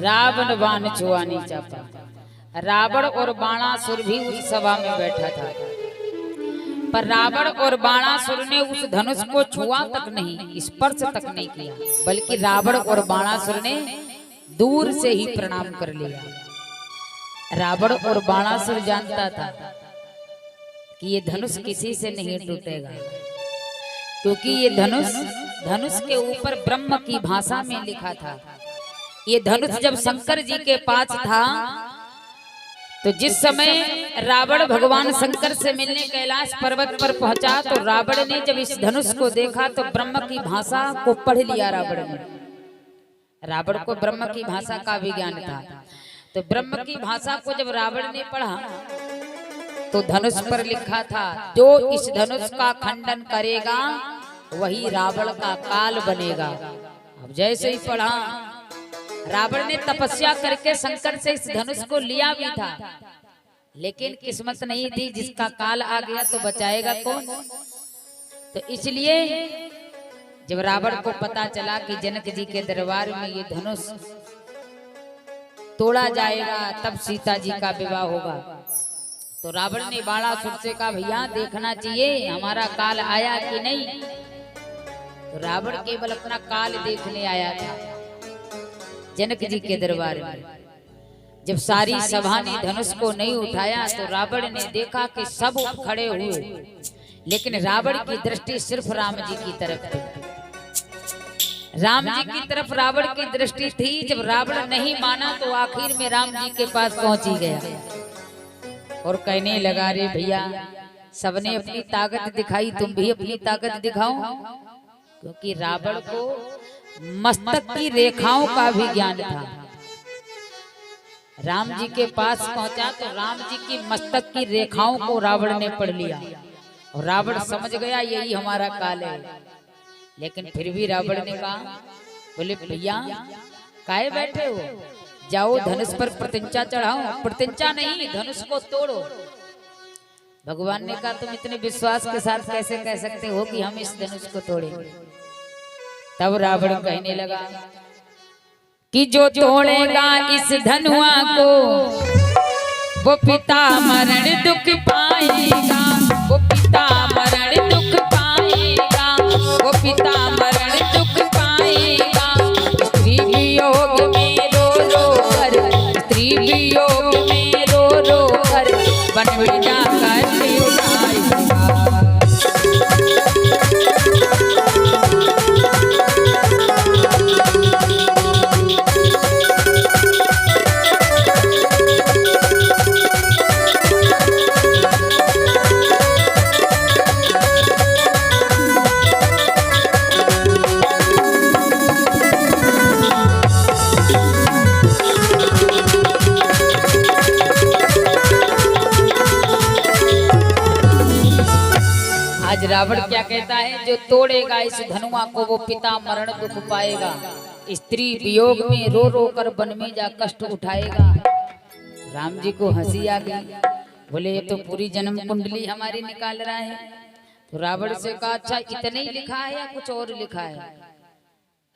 रावण बाण छुआ नहीं चाहता। रावण और बाणासुर भी उस सभा में बैठा था, पर रावण और बाणासुर ने उस धनुष को छुआ तक नहीं, स्पर्श तक नहीं किया, बल्कि रावण और बाणासुर ने दूर से ही प्रणाम कर लिया। रावण और बाणासुर जानता था कि ये धनुष किसी से नहीं टूटेगा, क्योंकि ये धनुष के ऊपर ब्रह्म की भाषा में लिखा था। ये धनुष जब शंकर जी के पास था, तो जिस समय रावण भगवान शंकर से मिलने कैलाश पर्वत पर पहुंचा, तो रावण ने जब इस धनुष को देखा तो ब्रह्म की भाषा को पढ़ लिया। रावण को ब्रह्म की भाषा का भी ज्ञान था, तो ब्रह्म की भाषा को जब रावण ने पढ़ा तो धनुष पर लिखा था, जो इस धनुष का खंडन करेगा वही रावण का काल बनेगा। अब जैसे ही पढ़ा, रावण ने तपस्या करके शंकर से इस धनुष को लिया भी था, लेकिन किस्मत नहीं थी, जिसका काल आ गया तो बचाएगा कौन। तो इसलिए जब रावण को पता चला कि जनक जी के दरबार में ये धनुष तोड़ा जाएगा तब सीता जी का विवाह होगा, तो रावण ने बाणासुर से कहा, भैया देखना चाहिए हमारा काल आया कि नहीं। तो रावण केवल अपना काल देखने आया था जनक जी के दरबार में। जब सारी सभा ने धनुष को नहीं उठाया तो रावण ने देखा कि सब खड़े हुए, लेकिन रावण की दृष्टि सिर्फ राम जी की तरफ थी। राम जी की तरफ रावण की दृष्टि थी। जब रावण नहीं माना तो आखिर में राम जी के पास पहुंची गया और कहने लगा, रे भैया, सबने अपनी ताकत दिखाई, तुम भी अपनी ताकत दिखाओ। क्योंकि रावण को मस्तक की रेखाओं का भी ज्ञान था। राम जी के पास पहुंचा तो राम जी की मस्तक की रेखाओं को रावण ने पढ़ लिया और रावण समझ गया यही हमारा काल है। लेकिन फिर भी रावण ने कहा, बोले भैया काहे बैठे हो, जाओ धनुष पर प्रतिंचा चढ़ाओ। प्रतिंचा नहीं, धनुष को तोड़ो। भगवान ने कहा, तुम इतने विश्वास के साथ कैसे कह सकते हो कि हम इस धनुष को तोड़ेंगे। तब रावण कहने लगा कि जो तोड़ेगा इस धनुआ को वो पिता मरण दुख पाएगा, वो पिता मरण दुख पाएगा, वो पिता मरण दुख पाएगा। स्त्री वियोग में रो रो कर, स्त्री वियोग में रो रो कर वन में जाकर उठाएगा। रावण क्या कहता है, जो तोड़ेगा इस धनुआ को वो पिता मरण दुख पाएगा, स्त्री वियोग में रो रो कर वन में जा कष्ट उठाएगा। राम जी को हंसी आ गई, बोले ये तो पूरी जन्म कुंडली हमारी निकाल रहा है। तो रावण से कहा, अच्छा इतने ही लिखा है या कुछ और लिखा है।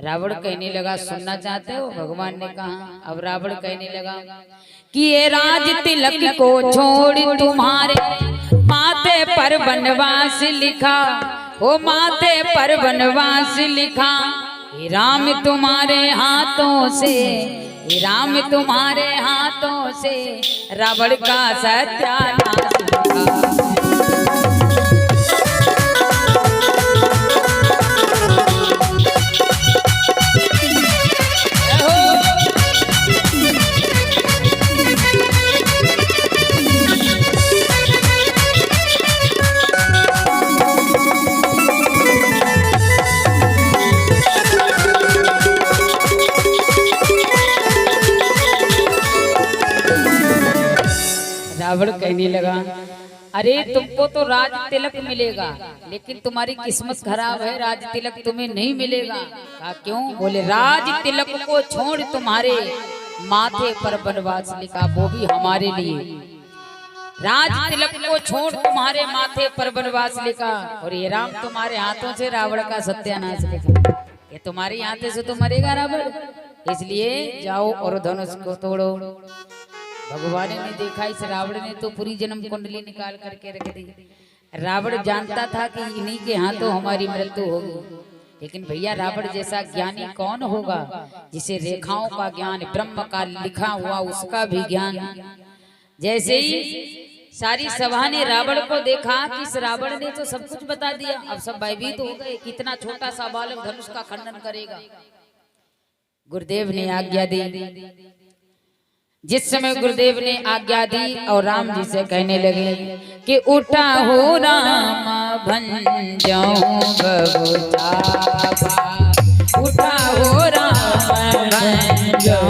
रावण कहने लगा, सुनना चाहते हो। भगवान ने कहा। अब रावण कहने लगा कि ये राज तिलक को छोड़ तुम्हारे माथे पर वनवास लिखा, ओ माथे पर वनवास लिखा। ये राम तुम्हारे हाथों से, ये राम तुम्हारे हाथों से रावण का सत्यानाश लिखा। रावण कहने लगा, अरे तुमको तो राज तिलक मिलेगा, लेकिन तुम्हारी किस्मत खराब है, राज तिलक तुम्हें नहीं मिलेगा। कहा क्यों? बोले राज तिलक को छोड़ तुम्हारे माथे पर वनवास लिखा, वो भी हमारे लिए। राज तिलक को छोड़ तुम्हारे माथे पर वनवास लिखा, और ये राम तुम्हारे हाथों से रावण का सत्यानाश लिखा। ये तुम्हारे हाथों से तो मरेगा रावण, इसलिए जाओ और धनुष को तोड़ो। भगवान ने देखा इस रावण ने तो पूरी जन्म कुंडली निकाल करके रख दी। रावण जानता था कि इन्हीं के हाथों हमारी मृत्यु होगी, लेकिन भैया रावण जैसा ज्ञानी कौन होगा जिसे रेखाओं का ज्ञान, ब्रह्म का लिखा हुआ उसका भी ज्ञान। जैसे ही सारी सभा ने रावण को देखा कि इस रावण ने तो सब कुछ बता दिया, अब सब भयभीत हो गए, कितना छोटा सा बालक धनुष का खंडन करेगा। गुरुदेव ने आज्ञा दी। जिस समय गुरुदेव ने आज्ञा दी और राम जी से कहने लगे कि उठा हो राम भंजो भवचापा, उठा हो राम भंजो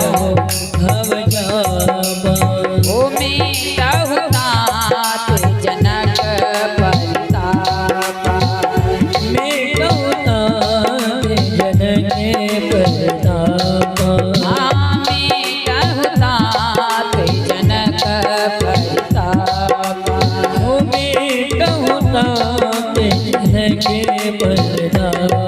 भवचापा, ओ मेरा हुतात जनक परितापा, मेरा हुतात जनक परितापा, के परदा